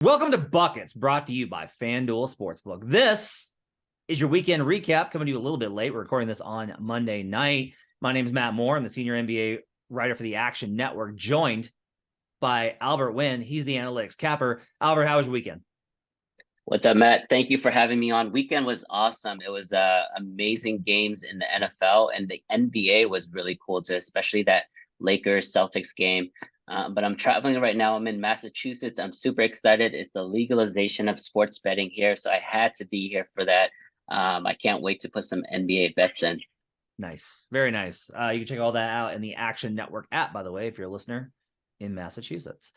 Welcome to Buckets, brought to you by FanDuel Sportsbook. This is your weekend recap, coming to you a little bit late. We're recording this on Monday night. My name is Matt Moore. I'm the senior NBA writer for the Action Network, joined by Albert Nguyen. He's the analytics capper. Albert, how was your weekend? What's up, Matt? Thank you for having me on. Weekend was awesome. It was amazing games in the NFL, and the NBA was really cool too, especially that Lakers Celtics game. But I'm traveling right now. I'm in Massachusetts. I'm super excited. It's the legalization of sports betting here, so I had to be here for that. I can't wait to put some NBA bets in. Nice. Very nice. You can check all that out in the Action Network app, by the way, if you're a listener in Massachusetts.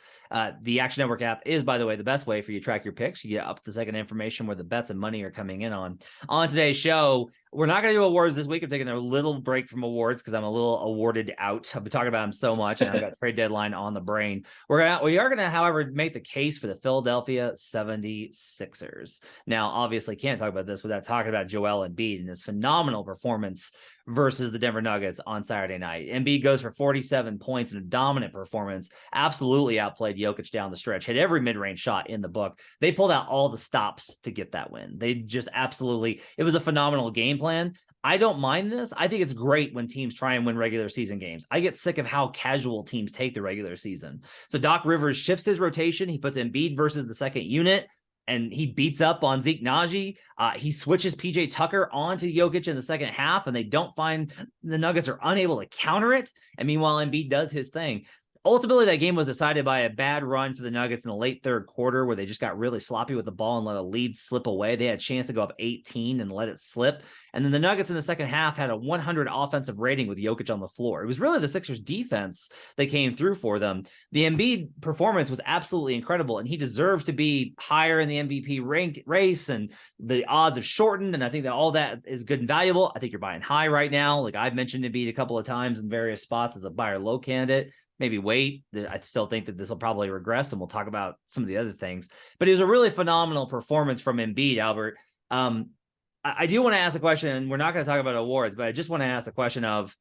The Action Network app is, by the way, the best way for you to track your picks. You get up to the second information where the bets and money are coming in on. On today's show, we're not going to do awards this week. I'm taking a little break from awards because I'm a little awarded out. I've been talking about them so much, and I've got trade deadline on the brain. We are going to, however, make the case for the Philadelphia 76ers. Now, obviously, can't talk about this without talking about Joel Embiid and his phenomenal performance versus the Denver Nuggets on Saturday night. Embiid goes for 47 points in a dominant performance, absolutely outplayed Jokic down the stretch, hit every mid-range shot in the book. They pulled out all the stops to get that win. They just absolutely, it was a phenomenal game plan. I don't mind this. I think it's great when teams try and win regular season games. I get sick of how casual teams take the regular season. So Doc Rivers shifts his rotation. He puts Embiid versus the second unit, and he beats up on Zeke Naji. He switches PJ Tucker onto Jokic in the second half, and they don't find the Nuggets are unable to counter it. And meanwhile, Embiid does his thing. Ultimately, that game was decided by a bad run for the Nuggets in the late third quarter where they just got really sloppy with the ball and let a lead slip away. They had a chance to go up 18 and let it slip. And then the Nuggets in the second half had a 100 offensive rating with Jokic on the floor. It was really the Sixers defense that came through for them. The Embiid performance was absolutely incredible, and he deserves to be higher in the MVP race, and the odds have shortened, and I think that all that is good and valuable. I think you're buying high right now. Like I've mentioned Embiid a couple of times in various spots as a buy or low candidate. Maybe wait. I still think that this will probably regress, and we'll talk about some of the other things. But it was a really phenomenal performance from Embiid, Albert. I do want to ask a question, and we're not going to talk about awards, but I just want to ask the question of,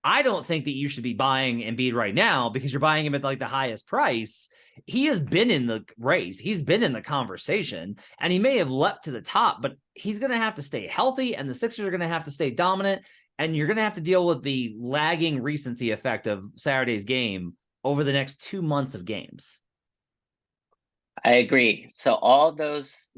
I don't think that you should be buying Embiid right now because you're buying him at like the highest price. He has been in the race. He's been in the conversation, and he may have leapt to the top, but he's going to have to stay healthy, and the Sixers are going to have to stay dominant. And you're going to have to deal with the lagging recency effect of Saturday's game over the next 2 months of games. I agree. So all those,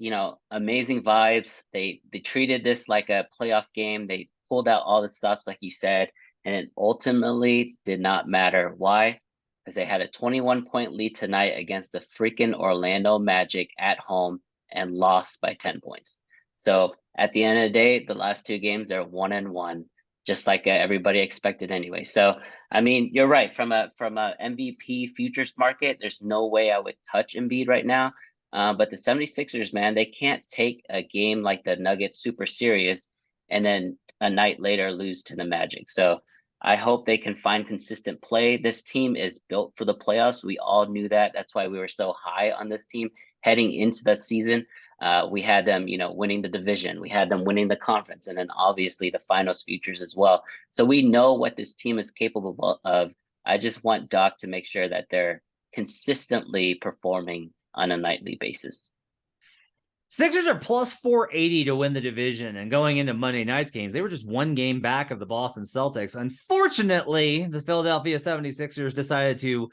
amazing vibes, they treated this like a playoff game. They pulled out all the stops, like you said, and it ultimately did not matter. Why? Because they had a 21-point lead tonight against the freaking Orlando Magic at home and lost by 10 points. So at the end of the day, the last two games are 1-1, just like everybody expected anyway. So I mean, you're right. From a MVP futures market, there's no way I would touch Embiid right now. But the 76ers, man, they can't take a game like the Nuggets super serious and then a night later lose to the Magic. So I hope they can find consistent play. This team is built for the playoffs. We all knew that. That's why we were so high on this team heading into that season. We had them, winning the division. We had them winning the conference, and then obviously the finals futures as well. So we know what this team is capable of. I just want Doc to make sure that they're consistently performing on a nightly basis. Sixers are plus 480 to win the division, and going into Monday night's games, they were just one game back of the Boston Celtics. Unfortunately, the Philadelphia 76ers decided to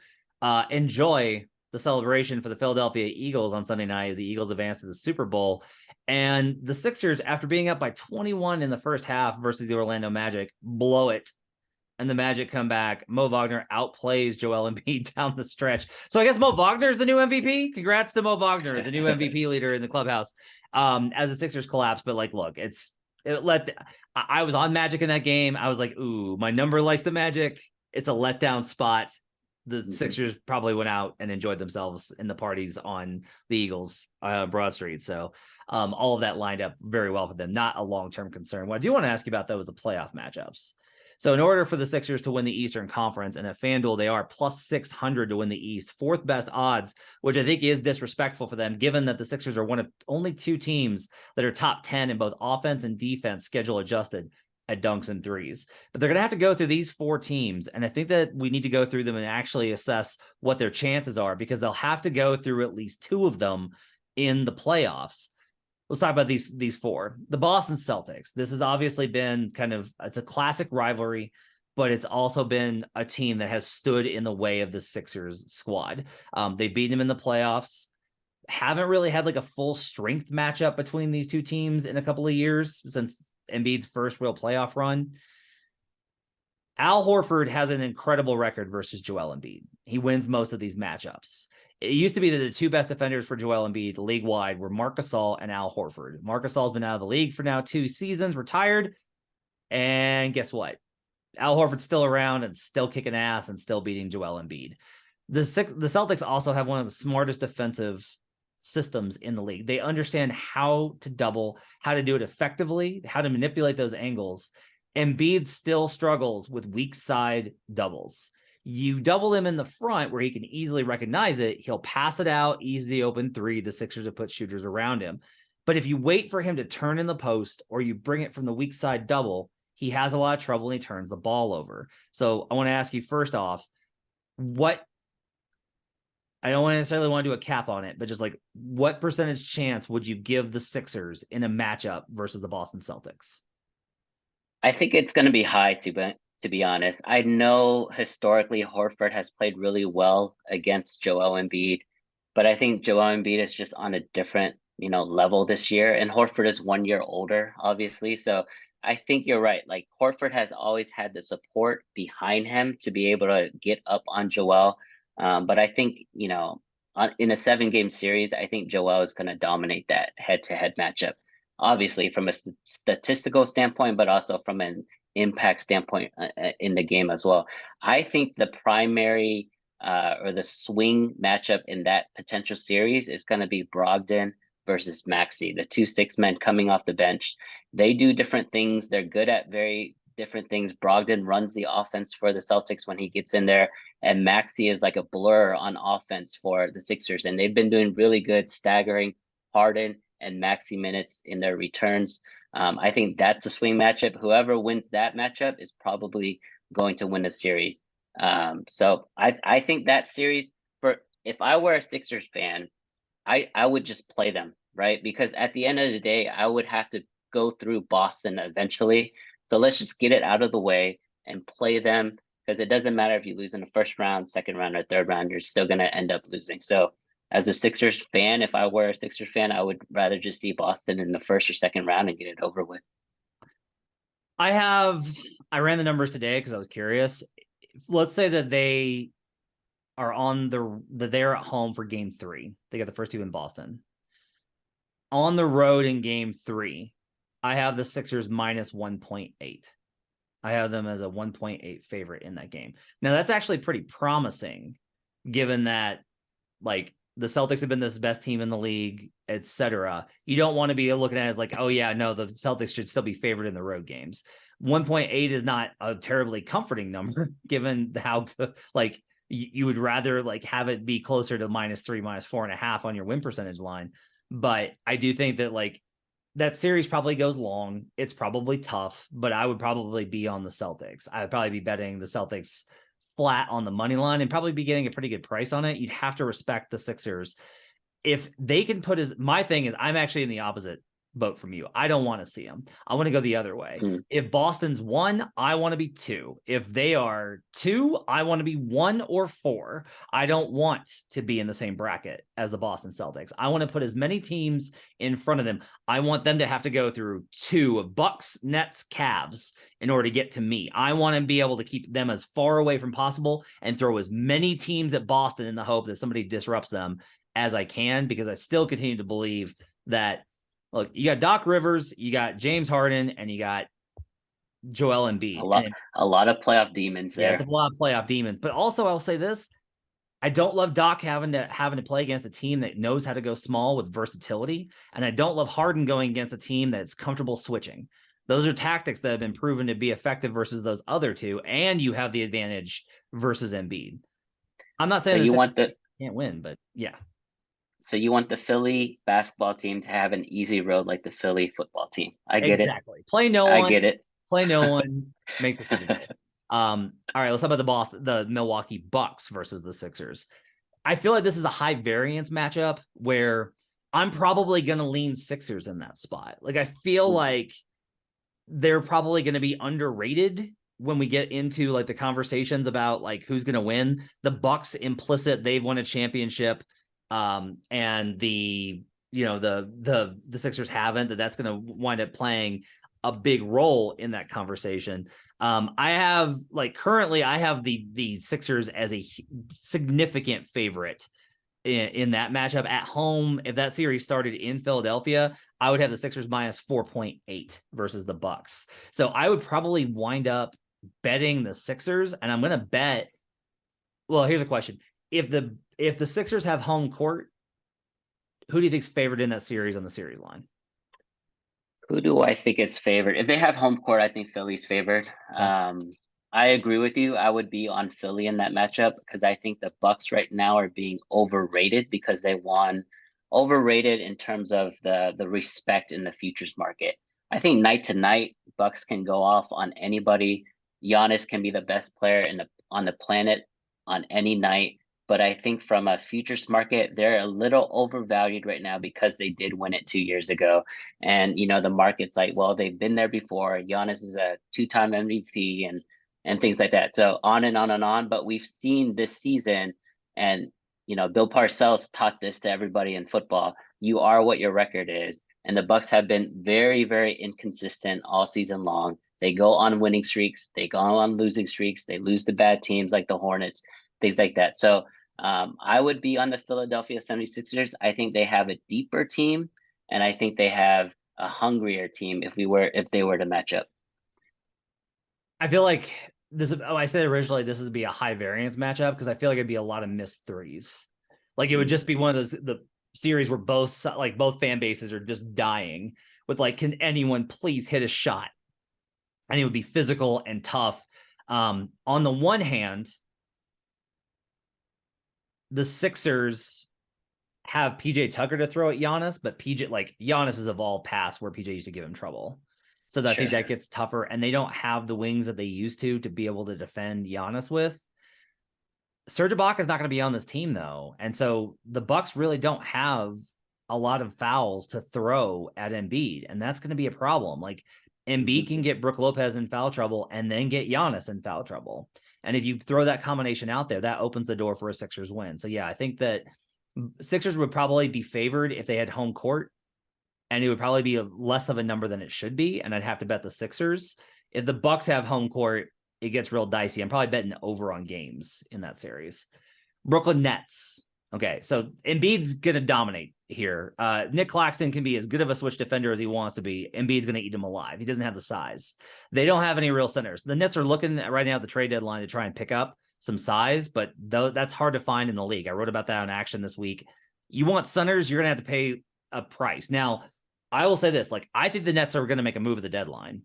enjoy the celebration for the Philadelphia Eagles on Sunday night as the Eagles advanced to the Super Bowl. And the Sixers, after being up by 21 in the first half versus the Orlando Magic, blow it. And the Magic come back. Mo Wagner outplays Joel Embiid down the stretch. So I guess Mo Wagner is the new MVP. Congrats to Mo Wagner, the new MVP leader in the clubhouse, as the Sixers collapse. But like, look, I was on Magic in that game. I was like, ooh, my number likes the Magic. It's a letdown spot. The Sixers probably went out and enjoyed themselves in the parties on the Eagles Broad Street. So all of that lined up very well for them. Not a long-term concern. What I do want to ask you about, though, is the playoff matchups. So in order for the Sixers to win the Eastern Conference, and at FanDuel, they are plus 600 to win the East, fourth best odds, which I think is disrespectful for them, given that the Sixers are one of only two teams that are top 10 in both offense and defense schedule adjusted. at dunks and threes. But they're going to have to go through these 4 teams. And I think that we need to go through them and actually assess what their chances are, because they'll have to go through at least 2 of them in the playoffs. Let's talk about these 4. The Boston Celtics. This has obviously been it's a classic rivalry, but it's also been a team that has stood in the way of the Sixers squad. They've beaten them in the playoffs. Haven't really had like a full strength matchup between these 2 teams in a couple of years since Embiid's first real playoff run. Al Horford has an incredible record versus Joel Embiid. He wins most of these matchups. It used to be that the 2 best defenders for Joel Embiid league-wide were Marc Gasol and Al Horford. Marc Gasol's been out of the league for now 2 seasons, retired. And guess what? Al Horford's still around and still kicking ass and still beating Joel Embiid. The Celtics also have one of the smartest defensive systems in the league. They understand how to double, how to do it effectively, how to manipulate those angles. Embiid still struggles with weak side doubles. You double him in the front where he can easily recognize it. He'll pass it out, ease the open 3. The Sixers have put shooters around him. But if you wait for him to turn in the post or you bring it from the weak side double, he has a lot of trouble and he turns the ball over. So I want to ask you first off, I don't necessarily want to do a cap on it, but just like what percentage chance would you give the Sixers in a matchup versus the Boston Celtics? I think it's going to be high, to be honest. I know historically Horford has played really well against Joel Embiid, but I think Joel Embiid is just on a different, level this year. And Horford is 1 year older, obviously. So I think you're right. Like Horford has always had the support behind him to be able to get up on Joel. But I think, in a 7-game series, I think Joel is going to dominate that head-to-head matchup. Obviously, from a statistical standpoint, but also from an impact standpoint in the game as well. I think the primary or the swing matchup in that potential series is going to be Brogdon versus Maxey, the 2 6-men coming off the bench. They do different things. They're good at very different things. Brogdon runs the offense for the Celtics when he gets in there, and Maxey is like a blur on offense for the Sixers. And they've been doing really good staggering Harden and Maxey minutes in their returns. I think that's a swing matchup. Whoever wins that matchup is probably going to win the series. So I think that series, if I were a Sixers fan, I would just play them, right? Because at the end of the day, I would have to go through Boston eventually. So let's just get it out of the way and play them, because it doesn't matter if you lose in the first round, second round, or third round, you're still going to end up losing. So as a Sixers fan, if I were a Sixers fan, I would rather just see Boston in the first or second round and get it over with. I ran the numbers today because I was curious. Let's say that they are they're at home for game 3. They got the first 2 in Boston. On the road in game 3, I have the Sixers minus 1.8. I have them as a 1.8 favorite in that game. Now that's actually pretty promising, given that like the Celtics have been this best team in the league, etc. You don't want to be looking at it as like, oh yeah, no, the Celtics should still be favored in the road games. 1.8 is not a terribly comforting number, given how good, like you would rather like have it be closer to -3, -4.5 on your win percentage line. But I do think that like that series probably goes long. It's probably tough, but I would probably be on the Celtics. I'd probably be betting the Celtics flat on the money line and probably be getting a pretty good price on it. You'd have to respect the Sixers. If they can my thing is I'm actually in the opposite boat from you. I don't want to see them. I want to go the other way. If Boston's 1, I want to be 2. If they are 2, I want to be 1 or 4. I don't want to be in the same bracket as the Boston Celtics. I want to put as many teams in front of them. I want them to have to go through 2 of Bucks, Nets, Cavs in order to get to me. I want to be able to keep them as far away from possible and throw as many teams at Boston in the hope that somebody disrupts them as I can, because I still continue to believe that, look, you got Doc Rivers, you got James Harden, and you got Joel Embiid. A lot of playoff demons there. Yeah, it's a lot of playoff demons. But also, I'll say this: I don't love Doc having to play against a team that knows how to go small with versatility, and I don't love Harden going against a team that's comfortable switching. Those are tactics that have been proven to be effective versus those other two, and you have the advantage versus Embiid. I'm not saying that can't win, but yeah. So you want the Philly basketball team to have an easy road like the Philly football team. I get it. Exactly. Play no one. I get it. Play no one, make the series good. All right, let's talk about the Milwaukee Bucks versus the Sixers. I feel like this is a high variance matchup where I'm probably going to lean Sixers in that spot. Like, I feel like they're probably going to be underrated when we get into like the conversations about like who's going to win. The Bucks implicit, they've won a championship, and the Sixers haven't. That's going to wind up playing a big role in that conversation. I have currently I have the Sixers as a significant favorite in that matchup at home. If that series started in Philadelphia, I would have the Sixers minus 4.8 versus the Bucks. So I would probably wind up betting the Sixers, and I'm going to bet. Well, here's a question: if the Sixers have home court, who do you think's favored in that series on the series line? Who do I think is favored? If they have home court, I think Philly's favored. I agree with you. I would be on Philly in that matchup because I think the Bucks right now are being overrated because they won. Overrated in terms of the respect in the futures market. I think night to night, Bucks can go off on anybody. Giannis can be the best player on the planet on any night. But I think from a futures market, they're a little overvalued right now because they did win it 2 years ago. And the market's like, well, they've been there before. Giannis is a two-time MVP and things like that. So on and on and on. But we've seen this season, and Bill Parcells taught this to everybody in football. You are what your record is. And the Bucks have been very, very inconsistent all season long. They go on winning streaks, they go on losing streaks, they lose to bad teams like the Hornets, things like that. So I would be on the Philadelphia 76ers. I think they have a deeper team, and I think they have a hungrier team if they were to match up. I feel like this. I said originally this would be a high variance matchup because I feel like it'd be a lot of missed threes. Like it would just be one of the series where both fan bases are just dying with like, can anyone please hit a shot? And it would be physical and tough. On the one hand, the Sixers have PJ Tucker to throw at Giannis, but Giannis has evolved past where PJ used to give him trouble. So I think that gets tougher, and they don't have the wings that they used to be able to defend Giannis with. Serge Ibaka is not going to be on this team though. And so the Bucks really don't have a lot of fouls to throw at Embiid. And that's going to be a problem. Like Embiid can get Brook Lopez in foul trouble and then get Giannis in foul trouble. And if you throw that combination out there, that opens the door for a Sixers win. So yeah, I think that Sixers would probably be favored if they had home court, and it would probably be less of a number than it should be. And I'd have to bet the Sixers. If the Bucks have home court, it gets real dicey. I'm probably betting over on games in that series. Brooklyn Nets. Okay, so Embiid's going to dominate here. Nick Claxton can be as good of a switch defender as he wants to be. Embiid's going to eat him alive. He doesn't have the size. They don't have any real centers. The Nets are looking right now at the trade deadline to try and pick up some size, but that's hard to find in the league. I wrote about that on Action this week. You want centers, you're going to have to pay a price. Now, I will say this, I think the Nets are going to make a move at the deadline.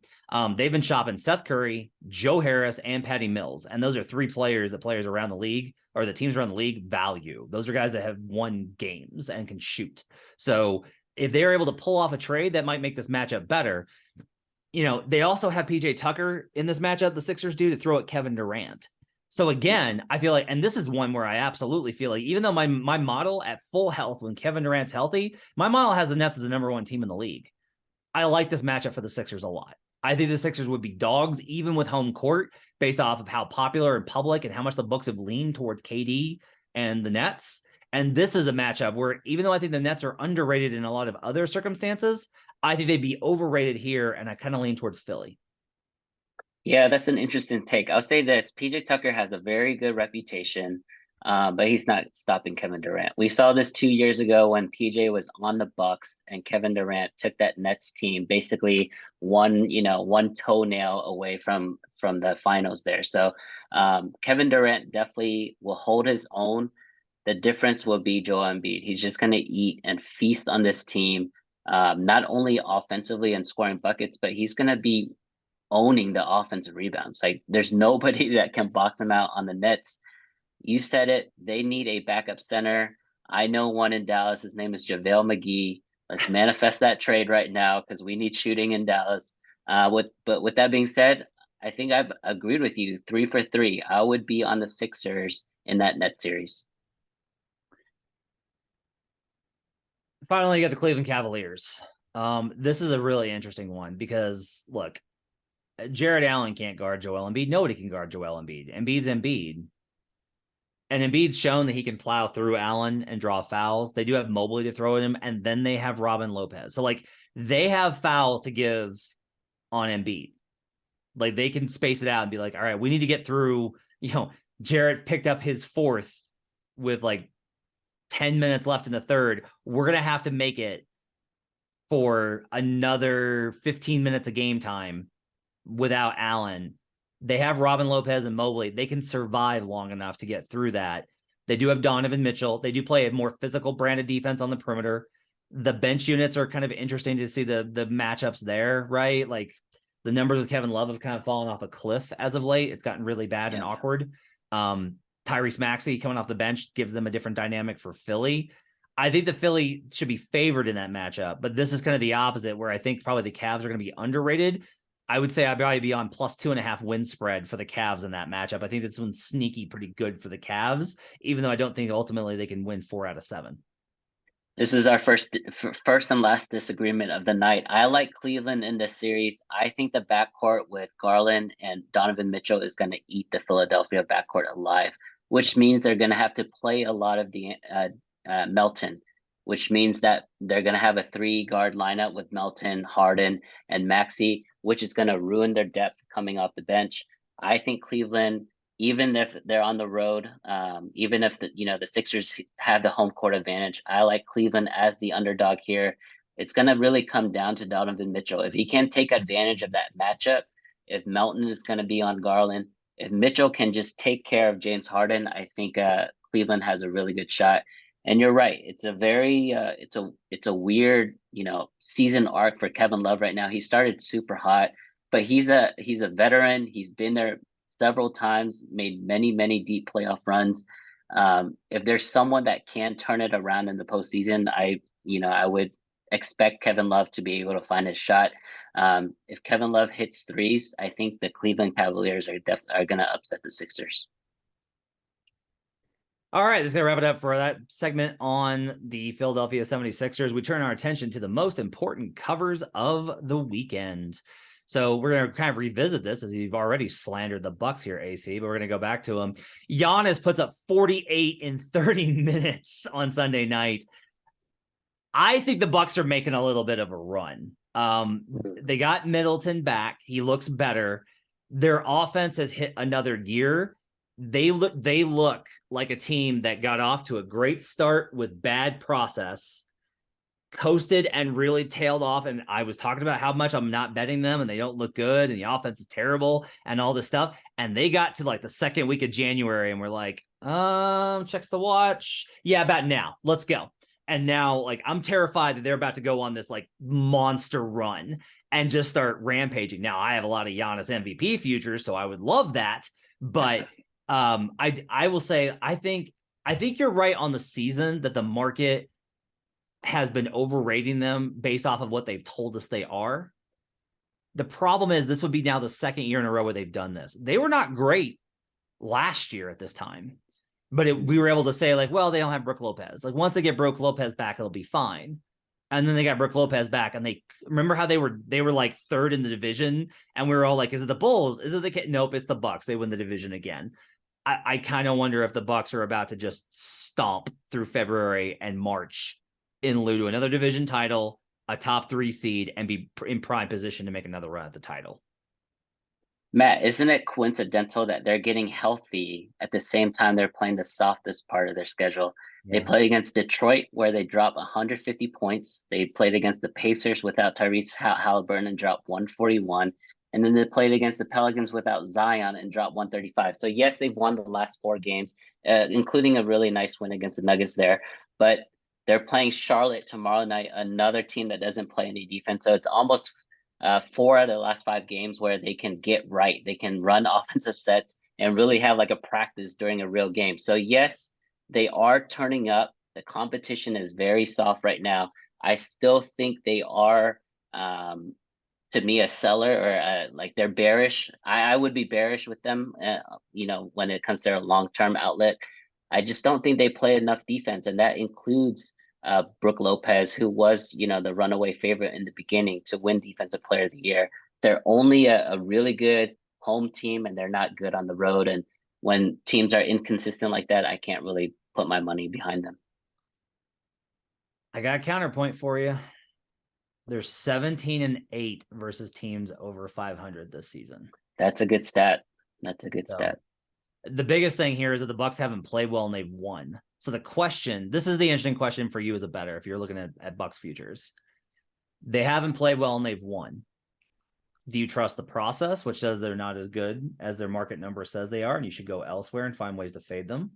They've been shopping Seth Curry, Joe Harris, and Patty Mills. And those are three players that players around the league, or the teams around the league, value. Those are guys that have won games and can shoot. So if they're able to pull off a trade, that might make this matchup better. They also have PJ Tucker in this matchup, the Sixers do, to throw at Kevin Durant. So again, I feel like, and this is one where I absolutely feel like, even though my model at full health, when Kevin Durant's healthy, my model has the Nets as the number one team in the league. I like this matchup for the Sixers a lot. I think the Sixers would be dogs, even with home court, based off of how popular and public and how much the books have leaned towards KD and the Nets. And this is a matchup where, even though I think the Nets are underrated in a lot of other circumstances, I think they'd be overrated here, and I kind of lean towards Philly. Yeah, that's an interesting take. I'll say this: PJ Tucker has a very good reputation, but he's not stopping Kevin Durant. We saw this 2 years ago when PJ was on the Bucks and Kevin Durant took that Nets team basically one toenail away from the finals there. So Kevin Durant definitely will hold his own. The difference will be Joel Embiid. He's just going to eat and feast on this team, not only offensively and scoring buckets, but he's going to be owning the offensive rebounds. Like there's nobody that can box them out on the Nets. You said it. They need a backup center. I know one in Dallas. His name is JaVale McGee. Let's manifest that trade right now because we need shooting in Dallas. With that being said, I think I've agreed with you. 3 for 3. I would be on the Sixers in that net series. Finally, you got the Cleveland Cavaliers. This is a really interesting one because look, Jared Allen can't guard Joel Embiid. Nobody can guard Joel Embiid. Embiid's Embiid. And Embiid's shown that he can plow through Allen and draw fouls. They do have Mobley to throw at him, and then they have Robin Lopez. So, like, they have fouls to give on Embiid. Like, they can space it out and be like, all right, we need to get through. Jarrett picked up his fourth with like 10 minutes left in the third. We're going to have to make it for another 15 minutes of game time without Allen. They have Robin Lopez and Mobley. They can survive long enough to get through that. They do have Donovan Mitchell. They do play a more physical brand of defense on the perimeter. The bench units are kind of interesting to see the matchups there, right? Like the numbers with Kevin Love have kind of fallen off a cliff as of late. It's gotten really bad and awkward. Tyrese Maxey coming off the bench gives them a different dynamic for Philly. I think the Philly should be favored in that matchup, but this is kind of the opposite where I think probably the Cavs are going to be underrated. I would say I'd probably be on +2.5 win spread for the Cavs in that matchup. I think this one's sneaky pretty good for the Cavs, even though I don't think ultimately they can win 4 out of 7. This is our first and last disagreement of the night. I like Cleveland in this series. I think the backcourt with Garland and Donovan Mitchell is going to eat the Philadelphia backcourt alive, which means they're going to have to play a lot of the Melton, which means that they're going to have a 3-guard lineup with Melton, Harden, and Maxey, which is going to ruin their depth coming off the bench. I think Cleveland, even if they're on the road, even if the Sixers have the home court advantage, I like Cleveland as the underdog here. It's going to really come down to Donovan Mitchell. If he can take advantage of that matchup, if Melton is going to be on Garland, if Mitchell can just take care of James Harden, I think Cleveland has a really good shot. And you're right. It's a very it's a weird, season arc for Kevin Love right now. He started super hot, but he's a veteran. He's been there several times, made many deep playoff runs. If there's someone that can turn it around in the postseason, I would expect Kevin Love to be able to find his shot. If Kevin Love hits threes, I think the Cleveland Cavaliers are going to upset the Sixers. All right, that's going to wrap it up for that segment on the Philadelphia 76ers. We turn our attention to the most important covers of the weekend. So we're going to kind of revisit this as you've already slandered the Bucks here, AC, but we're going to go back to them. Giannis puts up 48 in 30 minutes on Sunday night. I think the Bucks are making a little bit of a run. They got Middleton back. He looks better. Their offense has hit another gear. They look like a team that got off to a great start with bad process, coasted and really tailed off. And I was talking about how much I'm not betting them and they don't look good and the offense is terrible and all this stuff. And they got to like the second week of January and we're like, checks the watch. Yeah, about now. Let's go. And now, like, I'm terrified that they're about to go on this like monster run and just start rampaging. Now, I have a lot of Giannis MVP futures, so I would love that. But I will say I think you're right on the season that the market has been overrating them based off of what they've told us they are. The problem is this would be now the second year in a row where they've done this. They were not great last year at this time, but we were able to say like, well, they don't have Brook Lopez. Like once they get Brook Lopez back, it'll be fine. And then they got Brook Lopez back, and they remember how they were like third in the division, and we were all like, is it the Bulls? Is it the Nope, it's the Bucks. They win the division again. I kind of wonder if the Bucks are about to just stomp through February and March in lieu to another division title, a top 3 seed, and be in prime position to make another run at the title. Matt, isn't it coincidental that they're getting healthy at the same time they're playing the softest part of their schedule? Yeah. They played against Detroit, where they dropped 150 points. They played against the Pacers without Tyrese Halliburton and dropped 141. And then they played against the Pelicans without Zion and dropped 135. So yes, they've won the last 4 games, including a really nice win against the Nuggets there. But they're playing Charlotte tomorrow night, another team that doesn't play any defense. So it's almost 4 out of the last 5 games where they can get right. They can run offensive sets and really have like a practice during a real game. So yes, they are turning up. The competition is very soft right now. I still think they are to me a seller or like they're bearish. I would be bearish with them, when it comes to their long-term outlet. I just don't think they play enough defense, and that includes Brook Lopez, who was, the runaway favorite in the beginning to win Defensive Player of the Year. They're only a really good home team, and they're not good on the road. And when teams are inconsistent like that, I can't really put my money behind them. I got a counterpoint for you. They're 17-8 versus teams over 500 this season. That's a good stat. That's a good So, stat. the biggest thing here is that the Bucks haven't played well and they've won. So the question, this is the interesting question for you as a bettor, if you're looking at Bucks futures. They haven't played well and they've won. Do you trust the process, which says they're not as good as their market number says they are, and you should go elsewhere and find ways to fade them?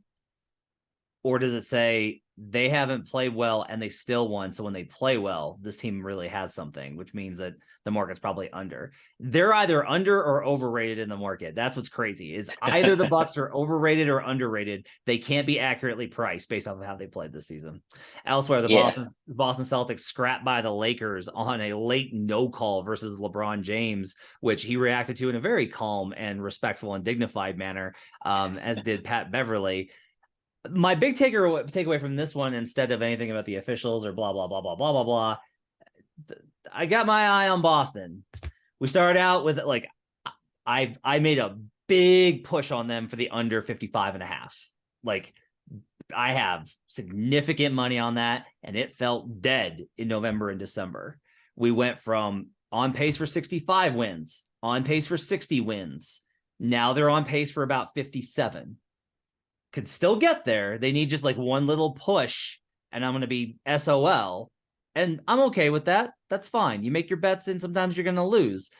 Or does it say they haven't played well and they still won, so when they play well, this team really has something, which means that the market's probably under? They're either under or overrated in the market. That's what's crazy, is either the Bucks are overrated or underrated. They can't be accurately priced based off of how they played this season. Elsewhere, the Boston Celtics scrapped by the Lakers on a late no call versus LeBron James, which he reacted to in a very calm and respectful and dignified manner, as did Pat Beverly. My big takeaway from this one, instead of anything about the officials or blah, blah, blah, blah, blah, blah, blah, I got my eye on Boston. We started out with I made a big push on them for the under 55.5. Like, I have significant money on that, and it felt dead in November and December. We went from on pace for 65 wins, on pace for 60 wins. Now they're on pace for about 57. Could still get there. They need just like one little push, and I'm going to be SOL. And I'm okay with that. That's fine. You make your bets, and sometimes you're going to lose.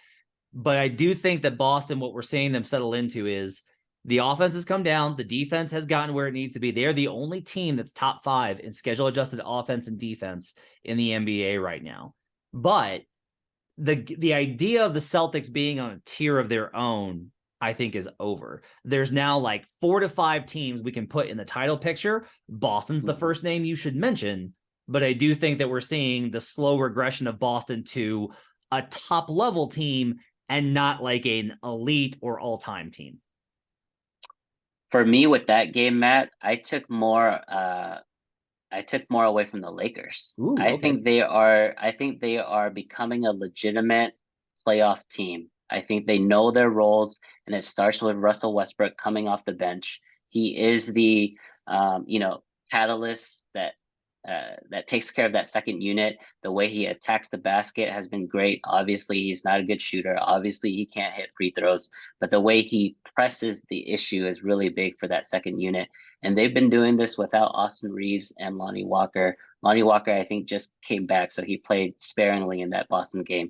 But I do think that Boston, what we're seeing them settle into is the offense has come down. The defense has gotten where it needs to be. They're the only team that's top 5 in schedule adjusted offense and defense in the NBA right now. But the idea of the Celtics being on a tier of their own, I think, is over. There's now like 4 to 5 teams we can put in the title picture. Boston's the first name you should mention, but I do think that we're seeing the slow regression of Boston to a top level team and not like an elite or all-time team. For me with that game, Matt, I took more away from the Lakers. Ooh, I okay. think they are becoming a legitimate playoff team. I think they know their roles, and it starts with Russell Westbrook coming off the bench. He is the catalyst that takes care of that second unit. The way he attacks the basket has been great. Obviously, he's not a good shooter. Obviously, he can't hit free throws, but the way he presses the issue is really big for that second unit. And they've been doing this without Austin Reeves and Lonnie Walker. Lonnie Walker, I think, just came back, so he played sparingly in that Boston game.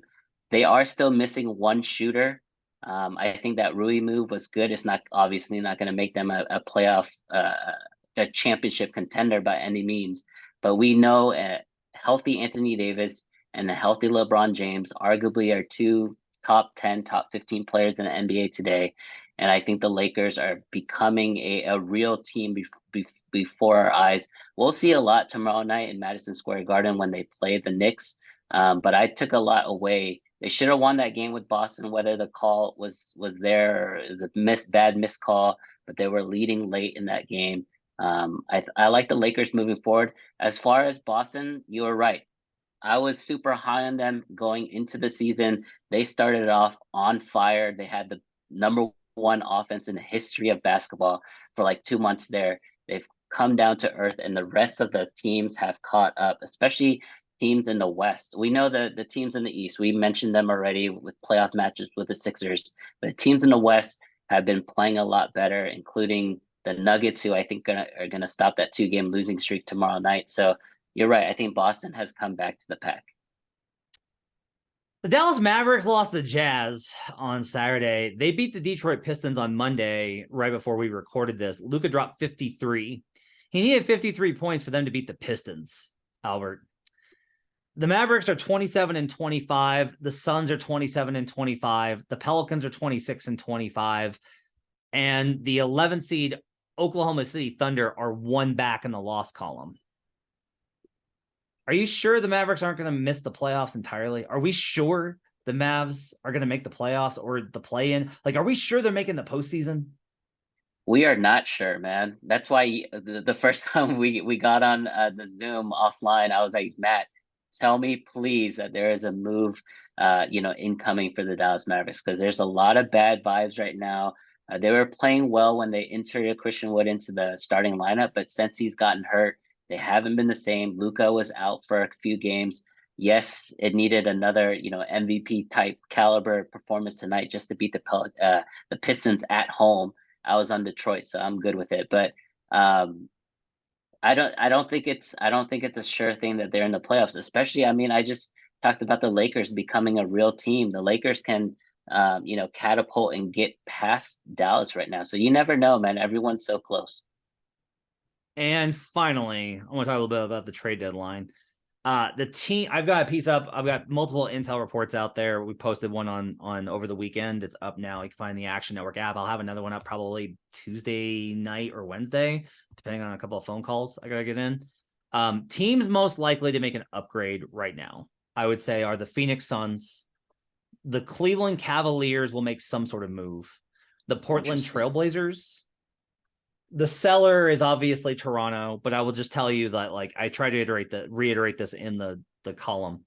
They are still missing one shooter. I think that Rui move was good. It's not obviously not going to make them a playoff, a championship contender by any means. But we know a healthy Anthony Davis and a healthy LeBron James arguably are 2 top 10, top 15 players in the NBA today. And I think the Lakers are becoming a real team before our eyes. We'll see a lot tomorrow night in Madison Square Garden when they play the Knicks. But I took a lot away. They should have won that game with Boston, whether the call was there or it was a bad missed call, but they were leading late in that game. I like the Lakers moving forward. As far as Boston, you were right. I was super high on them going into the season. They started off on fire. They had the number 1 offense in the history of basketball for like 2 months there. They've come down to earth, and the rest of the teams have caught up, especially teams in the West. We know the teams in the East. We mentioned them already with playoff matches with the Sixers. But teams in the West have been playing a lot better, including the Nuggets, who I think are gonna stop that 2-game losing streak tomorrow night. So you're right. I think Boston has come back to the pack. The Dallas Mavericks lost the Jazz on Saturday. They beat the Detroit Pistons on Monday, right before we recorded this. Luka dropped 53. He needed 53 points for them to beat the Pistons, Albert. The Mavericks are 27-25. The Suns are 27-25. The Pelicans are 26-25. And the 11th seed Oklahoma City Thunder are 1 back in the loss column. Are you sure the Mavericks aren't going to miss the playoffs entirely? Are we sure the Mavs are going to make the playoffs or the play-in? Like, are we sure they're making the postseason? We are not sure, man. That's why the first time we got on the Zoom offline, I was like, Matt, tell me please that there is a move, incoming for the Dallas Mavericks, because there's a lot of bad vibes right now. They were playing well when they inserted Christian Wood into the starting lineup, but since he's gotten hurt, they haven't been the same. Luka was out for a few games. Yes, it needed another, MVP type caliber performance tonight just to beat the Pistons at home. I was on Detroit, so I'm good with it. But um, I don't think it's a sure thing that they're in the playoffs. Especially, I mean, I just talked about the Lakers becoming a real team. The Lakers can, catapult and get past Dallas right now. So you never know, man. Everyone's so close. And finally, I want to talk a little bit about the trade deadline. The team, I've got a piece up. I've got multiple intel reports out there. We posted one on over the weekend. It's up now. You can find the Action Network app. I'll have another one up probably Tuesday night or Wednesday, depending on a couple of phone calls I gotta get in. Teams most likely to make an upgrade right now, I would say, are the Phoenix Suns. The Cleveland Cavaliers will make some sort of move. The Portland Trailblazers. The seller is obviously Toronto, but I will just tell you that, like, I try to reiterate this in the column.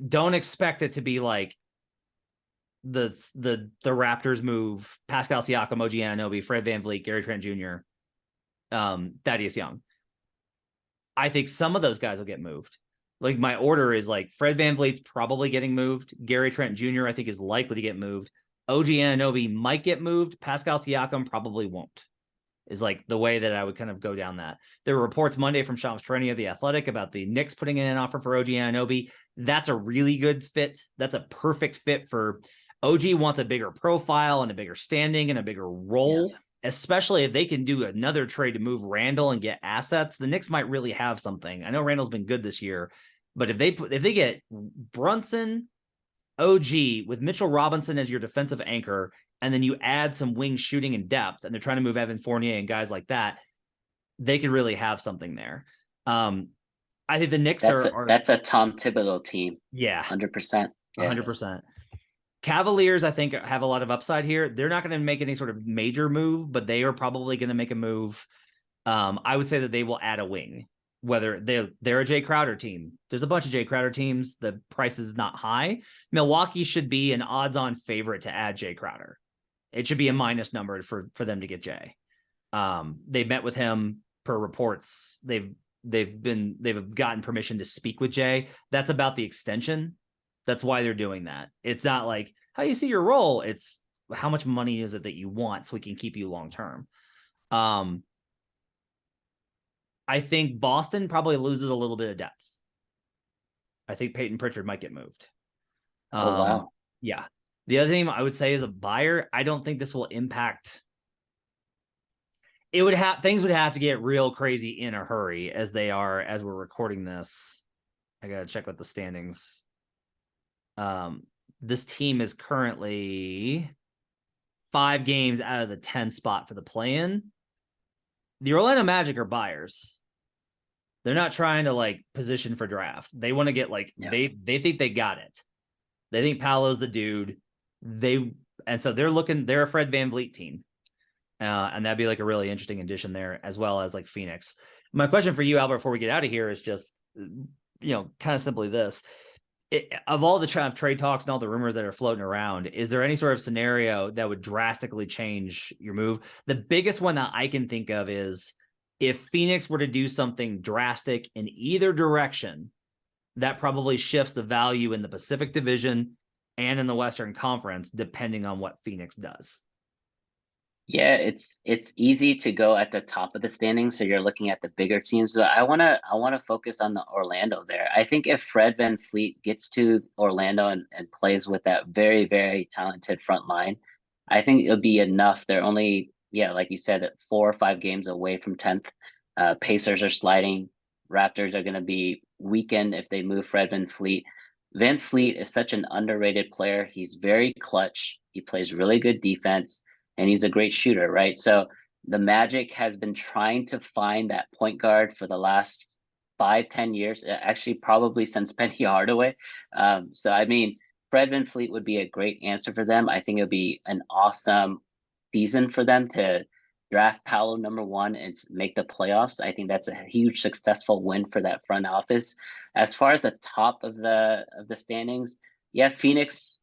Don't expect it to be like the Raptors move Pascal Siakam, OG Anunoby, Fred VanVleet, Gary Trent Jr., Thaddeus Young. I think some of those guys will get moved. Like, my order is like Fred VanVleet's probably getting moved. Gary Trent Jr. I think is likely to get moved. OG Anunoby might get moved. Pascal Siakam probably won't. Is like the way that I would kind of go down that. There were reports Monday from Shams Charania of The Athletic about the Knicks putting in an offer for OG Anunoby. That's a really good fit. That's a perfect fit for OG. Wants a bigger profile and a bigger standing and a bigger role, especially if they can do another trade to move Randall and get assets. The Knicks might really have something. I know Randall's been good this year, but if they get Brunson, OG with Mitchell Robinson as your defensive anchor, and then you add some wing shooting and depth, and they're trying to move Evan Fournier and guys like that, they could really have something there. I think the Knicks That's a Tom Thibodeau team. Yeah, 100%. 100%. Cavaliers, I think, have a lot of upside here. They're not going to make any sort of major move, but they are probably going to make a move. I would say that they will add a wing. Whether they're a Jay Crowder team. There's a bunch of Jay Crowder teams. The price is not high. Milwaukee should be an odds-on favorite to add Jay Crowder. It should be a minus number for them to get Jay. They've met with him per reports. They've gotten permission to speak with Jay. That's about the extension. That's why they're doing that. It's not like how you see your role. It's how much money is it that you want so we can keep you long term. I think Boston probably loses a little bit of depth. I think Peyton Pritchard might get moved. Oh, wow. Yeah. The other thing I would say is a buyer. I don't think this will impact. Things would have to get real crazy in a hurry as we're recording this. I got to check with the standings. This team is currently 5 games out of the 10 spot for the play-in. The Orlando Magic are buyers. They're not trying to like position for draft. They want to get they think they got it. They think Paolo's the dude. So they're a Fred VanVleet team. And that'd be like a really interesting addition there, as well as like Phoenix. My question for you, Albert, before we get out of here is just, kind of simply this. Of all the trade talks and all the rumors that are floating around, is there any sort of scenario that would drastically change your move? The biggest one that I can think of is if Phoenix were to do something drastic in either direction, that probably shifts the value in the Pacific Division and in the Western Conference, depending on what Phoenix does. Yeah, it's easy to go at the top of the standings, so you're looking at the bigger teams. But I wanna focus on the Orlando there. I think if Fred VanVleet gets to Orlando and plays with that very, very talented front line, I think it'll be enough. They're only, like you said, 4 or 5 games away from 10th. Pacers are sliding. Raptors are gonna be weakened if they move Fred VanVleet. VanVleet is such an underrated player. He's very clutch. He plays really good defense. And he's a great shooter, right? So the Magic has been trying to find that point guard for the last 5-10 years, actually probably since Penny Hardaway. So I mean, Fred VanVleet would be a great answer for them. I think it would be an awesome season for them to draft Paolo #1 and make the playoffs. I think that's a huge successful win for that front office. As far as the top of the standings, yeah, Phoenix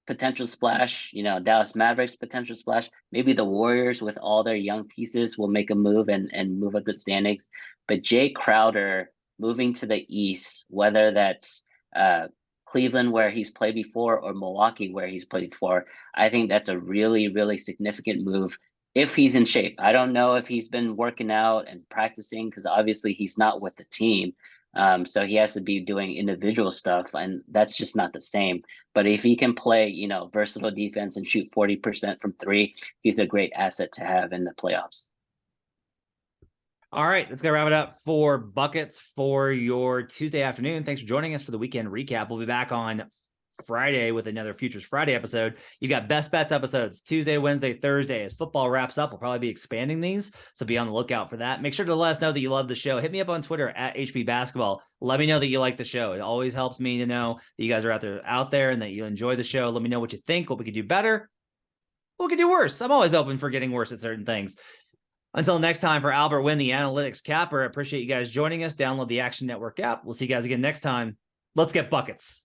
potential splash, Dallas Mavericks potential splash. Maybe the Warriors with all their young pieces will make a move and move up the standings. But Jay Crowder moving to the East, whether that's Cleveland where he's played before or Milwaukee where he's played before, I think that's a really, really significant move if he's in shape. I don't know if he's been working out and practicing because obviously he's not with the team. So he has to be doing individual stuff, and that's just not the same. But if he can play, versatile defense and shoot 40% from three, he's a great asset to have in the playoffs. All right, let's go wrap it up for buckets for your Tuesday afternoon. Thanks for joining us for the weekend recap. We'll be back on Friday with another Futures Friday episode. You got best bets episodes Tuesday, Wednesday, Thursday. As football wraps up, we'll probably be expanding these, so be on the lookout for that. Make sure to let us know that you love the show. Hit me up on Twitter at HB Basketball. Let me know that you like the show. It always helps me to know that you guys are out there and that you enjoy the show. Let me know what you think, what we could do better, what we could do worse. I'm always open for getting worse at certain things. Until next time, for Albert Nguyen, the analytics capper, I appreciate you guys joining us. Download the Action Network app. We'll see you guys again next time. Let's get buckets.